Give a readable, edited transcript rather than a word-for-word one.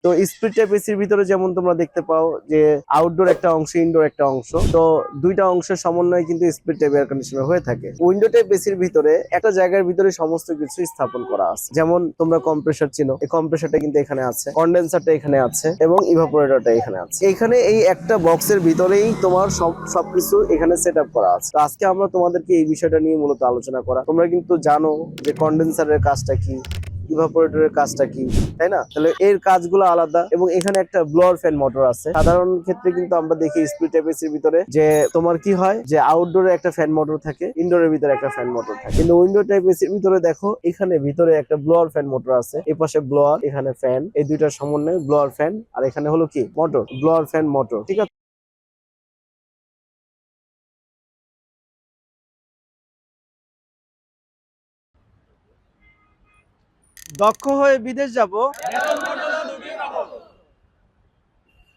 তো split type এসির ভিতরে যেমন তোমরা দেখতে পাও যে আউটডোর একটা অংশ, ইনডোর একটা অংশ। তো দুইটা অংশের সমন্বয়ে কিন্তু স্প্লিট টাইপ এয়ার কন্ডিশনার হয়ে থাকে। উইন্ডো টাইপ এসির ভিতরে একটা জায়গার ভিতরে সমস্ত কিছু স্থাপন করা আছে। যেমন তোমরা কম্প্রেসার চিনো, এই কম্প্রেসারটা কিন্তু এখানে আছে, কন্ডেন্সারটা এখানে আছে এবং ইভাপোরেটরটা এখানে আছে। এখানে এই একটা বক্সের ভিতরেই তোমার সবকিছু এখানে সেট আপ করা আছে। তো আজকে আমরা তোমাদেরকে এই বিষয়টা নিয়ে মূলত আলোচনা করা। তোমরা কিন্তু জানো যে কন্ডেন্সারের কাজটা কি, ইভাপোরেটরের কাজটা কি, তাই না? তাহলে এর কাজগুলো আলাদা। এবং এখানে একটা ব্লোয়ার ফ্যান মোটর আছে। সাধারণ ক্ষেত্রে কিন্তু আমরা দেখি স্প্লিট টাইপ এসির ভিতরে যে তোমার কি হয় যে আউটডোরে একটা ফ্যান মোটর থাকে, ইনডোরের ভিতরে একটা ফ্যান মোটর থাকে। কিন্তু উইন্ডো টাইপ এসির ভিতরে দেখো এখানে ভিতরে একটা ব্লোয়ার ফ্যান মোটর আছে, এই পাশে ব্লোয়ার, এখানে ফ্যান, এই দুইটার সমন্বয়ে ব্লোয়ার ফ্যান, আর এখানে হলো কি মোটর, ব্লোয়ার ফ্যান মোটর, ঠিক আছে। দক্ষ হয়ে বিদেশ যাব।